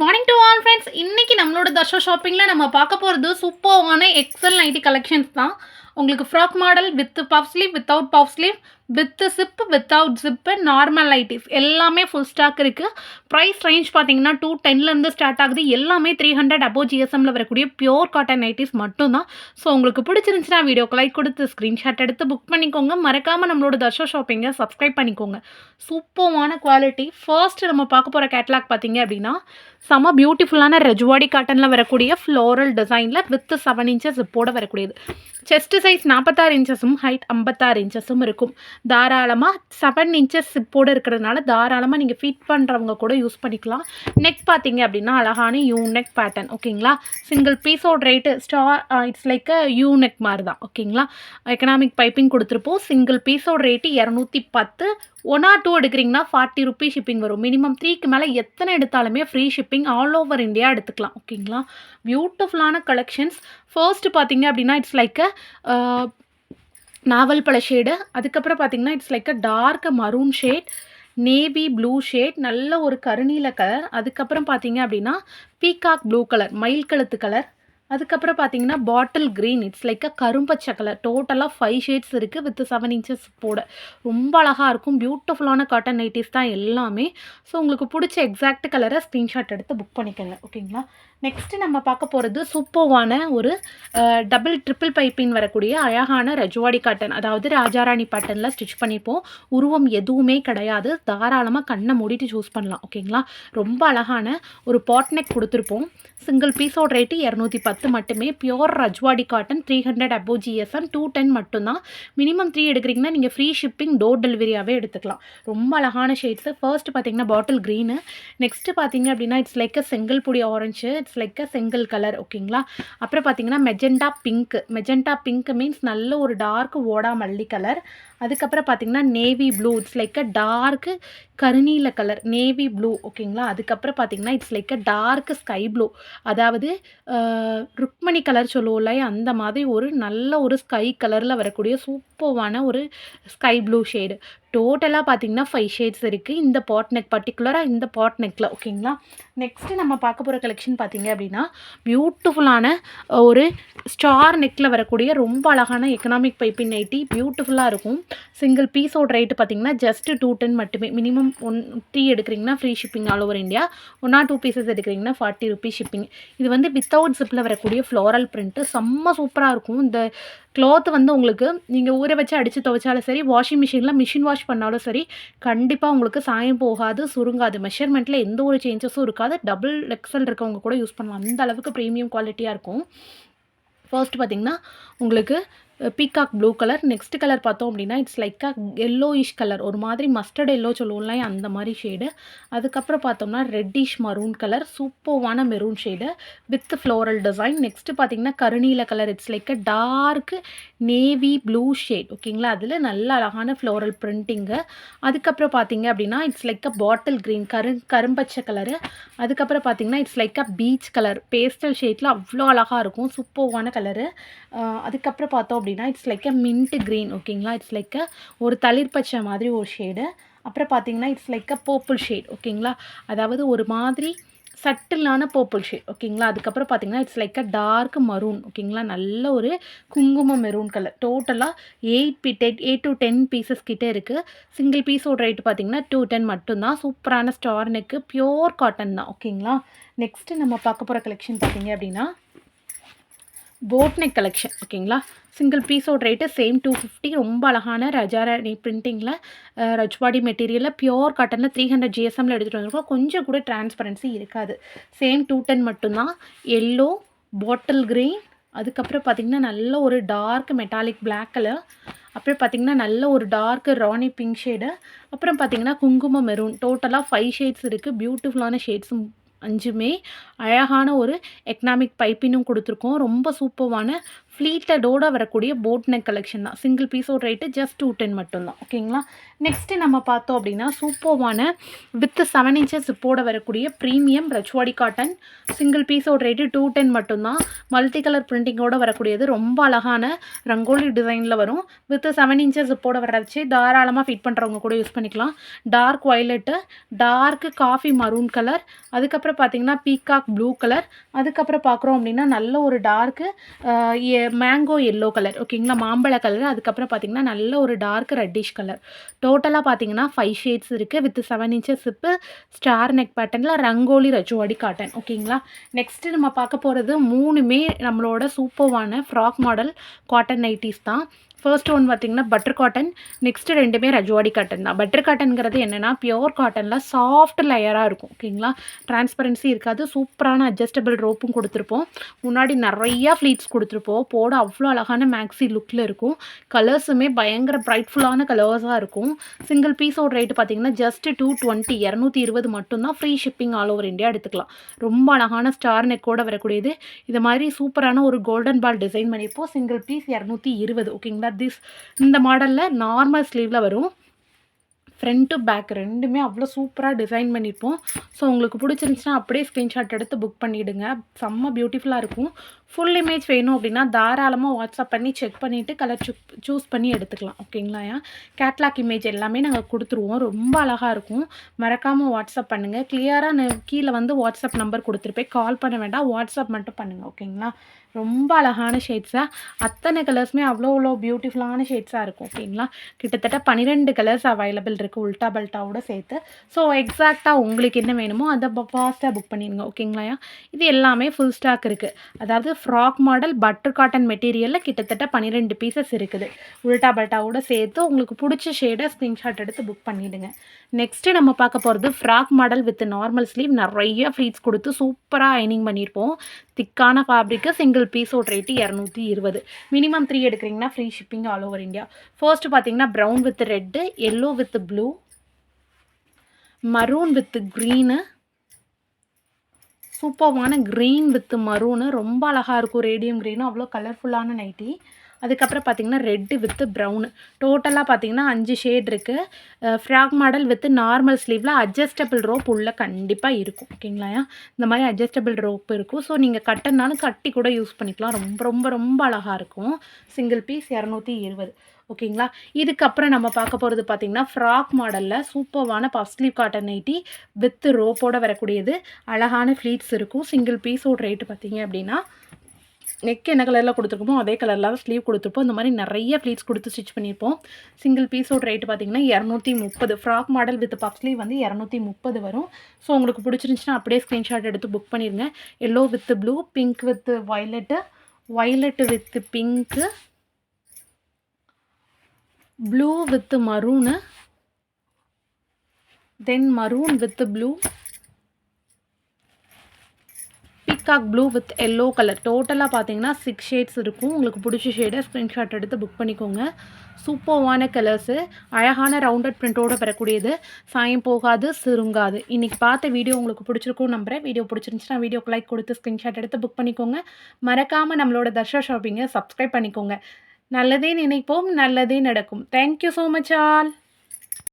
Morning to all friends. இன்னைக்கு நம்மளோட தர்ஷா ஷாப்பிங்கில் நம்ம பார்க்க போகிறது சூப்பரான எக்ஸல் நைட்டி கலெக்ஷன்ஸ் தான். உங்களுக்கு frock model with puff sleeve, without puff sleeve, with chip, without zip, normal nighties எல்லாமே ஃபுல் ஸ்டாக் இருக்குது. ப்ரைஸ் ரேஞ்ச் பார்த்தீங்கன்னா 210லேருந்து ஸ்டார்ட் ஆகுது. எல்லாமே 300 அபோவ் ஜிஎஸ்எம்மில் வரக்கூடிய பியோர் காட்டன் நைட்டிஸ் மட்டும்தான். ஸோ உங்களுக்கு பிடிச்சிருந்துச்சுன்னா வீடியோக்கு லைக் கொடுத்து ஸ்க்ரீன்ஷாட் எடுத்து புக் பண்ணிக்கோங்க. மறக்காமல் நம்மளோட தர்ஷா ஷாப்பிங்கை சப்ஸ்கிரைப் பண்ணிக்கோங்க. சூப்பரான குவாலிட்டி. ஃபர்ஸ்ட் நம்ம பார்க்க போகிற கேட்லாக் பார்த்தீங்க அப்படின்னா செம பியூட்டிஃபுல்லான ரஜ்வாடி காட்டனில் வரக்கூடிய ஃப்ளோரல் டிசைனில் வித் 7 இன்ச்சஸ் இப்போட வரக்கூடியது. செஸ்ட் சைஸ் 46 இன்ச்சஸும் ஹைட் 56 இன்ச்சஸும் இருக்கும். தாராளமாக 7 இன்ச்சஸ் இப்போடு இருக்கிறதுனால தாராளமாக நீங்கள் ஃபிட் பண்ணுறவங்க கூட யூஸ் பண்ணிக்கலாம். நெக் பார்த்தீங்க அப்படின்னா அழகான யூ நெக் பேட்டர்ன். ஓகேங்களா. சிங்கிள் பீஸோட rate it's like a U neck மாதிரி தான். ஓகேங்களா. எக்கனாமிக் பைப்பிங் கொடுத்துருப்போம். சிங்கிள் பீஸோட ரேட்டு 210. 1 or 2 எடுக்கிறீங்கன்னா 40 ருபீஸ் ஷிப்பிங் வரும். மினிமம் 3க்கு மேலே எத்தனை எடுத்தாலுமே free shipping all over India எடுத்துக்கலாம். ஓகேங்களா. பியூட்டிஃபுல்லான கலெக்ஷன்ஸ். ஃபர்ஸ்ட் பார்த்தீங்க அப்படின்னா இட்ஸ் லைக் அ நாவல் பழ ஷேடு. அதுக்கப்புறம் பார்த்தீங்கன்னா it's like a dark maroon shade, navy blue shade, நல்ல ஒரு கருநீல கலர். அதுக்கப்புறம் பார்த்தீங்க அப்படின்னா பீகாக் ப்ளூ கலர், மயில் கழுத்து கலர். அதுக்கப்புறம் பார்த்தீங்கன்னா bottle green, it's like a கரும்பச்சை கலர். டோட்டலாக 5 ஷேட்ஸ் இருக்குது வித் 7 இன்ச்சஸ் போட. ரொம்ப அழகாக இருக்கும். பியூட்டிஃபுல்லான காட்டன் நைட்டிஸ் தான் எல்லாமே. ஸோ உங்களுக்கு பிடிச்ச எக்ஸாக்ட் கலரை ஸ்க்ரீன்ஷாட் எடுத்து புக் பண்ணிக்கோங்க. ஓகேங்களா. நெக்ஸ்ட்டு நம்ம பார்க்க போகிறது சூப்பர்வான ஒரு டபுள் ட்ரிபிள் பைப்பின் வரக்கூடிய அழகான ரஜ்வாடி காட்டன், அதாவது ராஜாராணி பேட்டர்னில் ஸ்டிச் பண்ணிப்போம். உருவம் எதுவுமே கிடையாது. தாராளமாக கண்ணை மூடிட்டு சூஸ் பண்ணலாம். ஓகேங்களா. ரொம்ப அழகான ஒரு பாட் நெக் கொடுத்துருப்போம். சிங்கிள் பீஸோட ரேட்டு 210 மட்டுமே. Pure Rajwadi cotton, 300 above GSM, 210 மட்டும்தான். மினிமம் 3 எடுக்கிறீங்கன்னா நீங்கள் ஃப்ரீ ஷிப்பிங் டோர் டெலிவரியாகவே எடுத்துக்கலாம். ரொம்ப அழகான ஷேட்ஸு. ஃபர்ஸ்ட் பார்த்தீங்கன்னா பாட்டில் க்ரீனு. நெக்ஸ்ட்டு பார்த்தீங்க அப்படின்னா இட்ஸ் லைக் அ செங்கல் பொடி ஆரஞ்சு, இட்ஸ் லைக் அ செங்கல் கலர். ஓகேங்களா. அப்புறம் பார்த்தீங்கன்னா magenta pink. Magenta pink means நல்ல ஒரு டார்க் ஓடா மல்லி கலர். அதுக்கப்புறம் பார்த்தீங்கன்னா navy blue, it's like a dark கருநீல கலர், நேவி ப்ளூ. ஓகேங்களா. அதுக்கப்புறம் பார்த்தீங்கன்னா it's like a dark sky blue, அதாவது ருக்மணி கலர் சொல்லுவோம்ல, அந்த மாதிரி ஒரு நல்ல ஒரு ஸ்கை கலரில் வரக்கூடிய சூப்பர்வான ஒரு ஸ்கை ப்ளூ ஷேடு. டோட்டலாக பார்த்தீங்கன்னா 5 ஷேட்ஸ் இருக்குது இந்த பாட் நெக், பர்டிகுலராக இந்த பாட் நெக்கில். ஓகேங்களா. நெக்ஸ்ட்டு நம்ம பார்க்க போகிற கலெக்ஷன் பார்த்தீங்க அப்படின்னா பியூட்டிஃபுல்லான ஒரு ஸ்டார் நெக்கில் வரக்கூடிய ரொம்ப அழகான எக்கனாமிக் பைப்பிங் நைட்டி. பியூட்டிஃபுல்லாக இருக்கும். சிங்கிள் பீஸோட ரேட்டு பார்த்தீங்கன்னா ஜஸ்ட் 210 மட்டுமே. மினிமம் 3 எடுக்கிறீங்கன்னா free shipping all over India. 1 or 2 pieces எடுக்கிறீங்கன்னா 40 ருபீஸ் ஷிப்பிங். இது வந்து வித்தவுட் ஜிப்பில் வரக்கூடிய ஃப்ளோரல் பிரிண்ட்டு செம்ம சூப்பராக இருக்கும். இந்த க்ளாத் வந்து உங்களுக்கு நீங்கள் ஊற வச்சு அடித்து துவைச்சாலும் சரி, வாஷிங் மிஷினில் மிஷின் வாஷ் பண்ணாலும் சரி, கண்டிப்பாக உங்களுக்கு சாயம் போகாது, சுருங்காது. மெஷர்மெண்ட்டில் எந்த ஒரு சேஞ்சஸும் இருக்காது. டபுள் எக்ஸல் இருக்கவங்க கூட யூஸ் பண்ணலாம். அந்த அளவுக்கு ப்ரீமியம் குவாலிட்டியாக இருக்கும். ஃபர்ஸ்ட் பார்த்தீங்கன்னா உங்களுக்கு peacock blue colour. Next colour பார்த்தோம் அப்படின்னா it's like a yellowish colour, ஒரு மாதிரி மஸ்டர்ட் எல்லோ சொல்லுவோம்ல, அந்த மாதிரி ஷேடு. அதுக்கப்புறம் பார்த்தோம்னா ரெட்டிஷ் மரூன் கலர், சூப்பர்வான maroon shade with floral design. Next பார்த்தீங்கன்னா கருநீல colour, it's like a dark navy blue shade. ஓகேங்களா. அதில் நல்ல அழகான ஃப்ளோரல் பிரிண்டிங்கு. அதுக்கப்புறம் பார்த்தீங்க அப்படின்னா it's like a bottle green, கரும்பச்சை கலரு. அதுக்கப்புறம் பார்த்தீங்கன்னா it's like a peach colour, pastel ஷேட்டில் அவ்வளோ அழகாக இருக்கும். சூப்பர்வான கலரு. அதுக்கப்புறம் பார்த்தோம் அப்படின்னா it's like a mint green. ஓகேங்களா. இட்ஸ் லைக் அ ஒரு தளிர் பச்சை மாதிரி ஒரு ஷேடு. அப்புறம் பார்த்தீங்கன்னா it's like a purple shade. ஓகேங்களா. அதாவது ஒரு மாதிரி சட்டிலான பர்பிள் ஷேட். ஓகேங்களா. அதுக்கப்புறம் பார்த்தீங்கன்னா it's like a dark maroon. ஓகேங்களா. நல்ல ஒரு குங்கும மெரூன் கலர். டோட்டலாக 8 to 10 பீசஸ் கிட்டே இருக்குது. சிங்கிள் பீஸோட ரேட்டு பார்த்தீங்கன்னா 210 மட்டும்தான். சூப்பரான ஸ்டார் நெக்கு, பியோர் காட்டன் தான். ஓகேங்களா. நெக்ஸ்ட்டு நம்ம பார்க்க போகிற கலெக்ஷன் பார்த்தீங்க அப்படின்னா போட் நெக் கலெக்ஷன். ஓகேங்களா. சிங்கிள் பீஸோட ரேட்டு சேம் 250. ரொம்ப அழகான ரஜாராணி பிரிண்டிங்கில் ரஜ்வாடி மெட்டீரியலில் பியோர் காட்டனில் 300 ஜிஎஸ்எம்மில் எடுத்துகிட்டு வந்திருக்கோம். கொஞ்சம் கூட டிரான்ஸ்பரன்சி இருக்காது. சேம் 210 மட்டும்தான். எல்லோ, பாட்டில் க்ரீன், அதுக்கப்புறம் பார்த்திங்கன்னா நல்ல ஒரு டார்க் மெட்டாலிக் பிளாக் கலர், அப்புறம் பார்த்திங்கன்னா நல்ல ஒரு டார்க் ராணி பிங்க் ஷேடு, அப்புறம் பார்த்திங்கன்னா குங்கும மெரூன். டோட்டலாக 5 ஷேட்ஸ் இருக்குது. பியூட்டிஃபுல்லான ஷேட்ஸும் 5மே. அழகான ஒரு எக்கனாமிக் பைப்பினும் கொடுத்துருக்கோம். ரொம்ப சூப்பர்வான ஃப்ளீட்டடோட வரக்கூடிய போட் நெக் கலெக்ஷன் தான். சிங்கிள் பீஸோட ரேட்டு ஜஸ்ட் 210 மட்டும் தான். ஓகேங்களா. நெக்ஸ்ட்டு நம்ம பார்த்தோம் அப்படின்னா சூப்பர்வான வித் 7 இன்ச்சஸ் ஜிப்போட வரக்கூடிய ப்ரீமியம் ரஜ்வாடி காட்டன் சிங்கிள் பீஸோட ரேட்டு 210 மட்டும்தான். மல்டி கலர் பிரிண்டிங்கோட வரக்கூடியது ரொம்ப அழகான ரங்கோலி டிசைனில் வரும். வித் 7 இன்ச்சஸ் ஜிப்போட வர்றச்சு தாராளமாக ஃபிட் பண்ணுறவங்க கூட யூஸ் பண்ணிக்கலாம். Dark violet, dark coffee maroon colour, அதுக்கப்புறம் பார்த்தீங்கன்னா பீகாக் ப்ளூ கலர், அதுக்கப்புறம் பார்க்குறோம் அப்படின்னா நல்ல ஒரு டார்க்கு மேங்கோ எல்லோ கலர். ஓகேங்களா. மாம்பழ கலர், அதுக்கப்புறம் பார்த்தீங்கன்னா நல்ல ஒரு டார்க் ரெட்டிஷ் கலர். டோட்டலாக பார்த்தீங்கன்னா 5 ஷேட்ஸ் இருக்குது. With 7 inches chip star neck பேட்டர்னில் ரங்கோலி ரஜ்வாடி காட்டன். ஓகேங்களா. நெக்ஸ்ட்டு நம்ம பார்க்க போகிறது 3மே நம்மளோட சூப்பர்வான ஃப்ராக் மாடல் காட்டன் நைட்டிஸ் தான். ஃபர்ஸ்ட் ஒன் பார்த்தீங்கன்னா பட்டர் காட்டன், நெக்ஸ்ட்டு 2மே ரஜ்வாடி காட்டன் தான். பட்டர் காட்டன்கிறது என்னென்னா பியோர் காட்டனில் சாஃப்ட் லேயராக இருக்கும். ஓகேங்களா. டிரான்ஸ்பரன்சி இருக்காது. சூப்பரான அட்ஜஸ்டபிள் ரோப்பும் கொடுத்துருப்போம். முன்னாடி நிறையா ஃப்ளீட்ஸ் கொடுத்துருப்போம். போட அவ்வளோ அழகான மேக்ஸி லுக்கில் இருக்கும். கலர்ஸுமே பயங்கர பிரைட்ஃபுல்லான கலர்ஸாக இருக்கும். சிங்கிள் பீஸோட ரேட்டு பார்த்தீங்கன்னா ஜஸ்ட் 220 220 மட்டும்தான். Free shipping all over India எடுத்துக்கலாம். ரொம்ப அழகான ஸ்டார் நெக்கோட வரக்கூடியது. இது மாதிரி சூப்பரான ஒரு கோல்டன் பால் டிசைன் பண்ணியிருப்போம். Single piece 220. ஓகேங்களா. இந்த மாடலில் நார்மல் ஸ்லீவில் வரும். ஃப்ரண்ட் டு பேக் ரெண்டுமே அவ்வளோ சூப்பராக டிசைன் பண்ணியிருப்போம். ஸோ உங்களுக்கு பிடிச்சிருந்துச்சுன்னா அப்படியே ஸ்க்ரீன்ஷாட் எடுத்து புக் பண்ணிவிடுங்க. செம்ம பியூட்டிஃபுல்லாக இருக்கும். ஃபுல் இமேஜ் வேணும் அப்படின்னா தாராளமாக வாட்ஸ்அப் பண்ணி செக் பண்ணிவிட்டு கலர் சூஸ் பண்ணி எடுத்துக்கலாம். ஓகேங்களா. கேட்லாக் இமேஜ் எல்லாமே நாங்கள் கொடுத்துருவோம். ரொம்ப அழகாக இருக்கும். மறக்காமல் வாட்ஸ்அப் பண்ணுங்கள். கிளியராக கீழே வந்து வாட்ஸ்அப் நம்பர் கொடுத்துருப்பேன். கால் பண்ண வேண்டாம், வாட்ஸ்அப் மட்டும் பண்ணுங்கள். ஓகேங்களா. ரொம்ப அழகான ஷேட்ஸாக அத்தனை கலர்ஸுமே அவ்வளோ பியூட்டிஃபுல்லான ஷேட்ஸாக இருக்கும். ஓகேங்களா. கிட்டத்தட்ட 12 கலர்ஸ் அவைலபிள் இருக்குது உல்ட்டா பல்ட்டாவோட சேர்த்து. ஸோ எக்ஸாக்டாக உங்களுக்கு என்ன வேணுமோ அதை ஃபாஸ்ட்டாக புக் பண்ணிடுங்க. ஓகேங்களா. இது எல்லாமே ஃபுல் ஸ்டாக் இருக்குது. அதாவது ஃப்ராக் மாடல் பட்டர் காட்டன் மெட்டீரியலில் கிட்டத்தட்ட 12 பீசஸ் இருக்குது. உல்ட்டா பல்ட்டாவோட சேர்த்து உங்களுக்கு பிடிச்ச ஷேடை ஸ்க்ரீன்ஷாட் எடுத்து புக் பண்ணிவிடுங்க. நெக்ஸ்ட்டு நம்ம பார்க்க போகிறது frock model with normal sleeve. நிறைய ஃப்ளீட்ஸ் கொடுத்து சூப்பராக அயனிங் பண்ணியிருப்போம். திக்கான ஃபேப்ரிக்கு. சிங்கிள் பீஸோட ரேட்டு 220. மினிமம் 3 எடுக்கிறீங்கன்னா free shipping all over India. First பார்த்தீங்கன்னா brown with red, yellow with blue, maroon with green, சூப்பர்வான க்ரீன் வித் மரூனு ரொம்ப அழகாக இருக்கும். ரேடியம் க்ரீனும் அவ்வளோ கலர்ஃபுல்லான நைட்டி. அதுக்கப்புறம் பார்த்தீங்கன்னா ரெட்டு வித் ப்ரௌனு. டோட்டலாக பார்த்தீங்கன்னா 5 ஷேட் இருக்குது. ஃப்ராக் மாடல் வித் நார்மல் ஸ்லீவில் அட்ஜஸ்டபிள் ரோப் உள்ளே கண்டிப்பாக இருக்கும். ஓகேங்களா. இந்த மாதிரி அட்ஜஸ்டபிள் ரோப் இருக்கும். ஸோ நீங்கள் கட்டினாலும் கட்டி கூட யூஸ் பண்ணிக்கலாம். ரொம்ப ரொம்ப ரொம்ப அழகாக இருக்கும். Single piece 220. ஓகேங்களா. இதுக்கப்புறம் நம்ம பார்க்க போகிறது பார்த்திங்கன்னா ஃப்ராக் மாடலில் சூப்பர்வான puff sleeve cotton nighty with ரோப்போடு வரக்கூடியது. அழகான ஃப்ளீட்ஸ் இருக்கும். சிங்கிள் பீஸோட ரேட்டு பார்த்திங்க அப்படின்னா நெக் என்ன கலரில் கொடுத்துருக்கோமோ அதே கலரில் ஸ்லீவ் கொடுத்துருப்போம். இந்த மாதிரி நிறைய ஃப்ளீட்ஸ் கொடுத்து ஸ்டிச் பண்ணியிருப்போம். சிங்கிள் பீஸோட ரேட்டு பார்த்திங்கன்னா 230. Frock model with puff sleeve வந்து 230 வரும். ஸோ உங்களுக்கு பிடிச்சிருந்துச்சுன்னா அப்படியே ஸ்க்ரீன்ஷாட் எடுத்து புக் பண்ணிடுங்க. Yellow with blue, pink with violet, violet with pink, blue with maroon, then maroon with blue, peacock blue with yellow colour. டோட்டலாக பார்த்தீங்கன்னா 6 ஷேட்ஸ் இருக்கும். உங்களுக்கு பிடிச்ச ஷேடை ஸ்க்ரீன்ஷாட் எடுத்து புக் பண்ணிக்கோங்க. சூப்பர்வான கலர்ஸு, அழகான ரவுண்டட் பிரிண்டோடு வரக்கூடியது. சாயம் போகாது, சுருங்காது. இன்றைக்கி பார்த்த வீடியோ உங்களுக்கு பிடிச்சிருக்கும் நம்புகிறேன். வீடியோ பிடிச்சிருந்துச்சுன்னா வீடியோக்கு லைக் கொடுத்து ஸ்க்ரீன்ஷாட் எடுத்து புக் பண்ணிக்கோங்க. மறக்காமல் நம்மளோட தர்ஷா ஷாப்பிங்கை சப்ஸ்கிரைப் பண்ணிக்கோங்க. நல்லதே நினைப்போம், நல்லதே நடக்கும். Thank you so much all.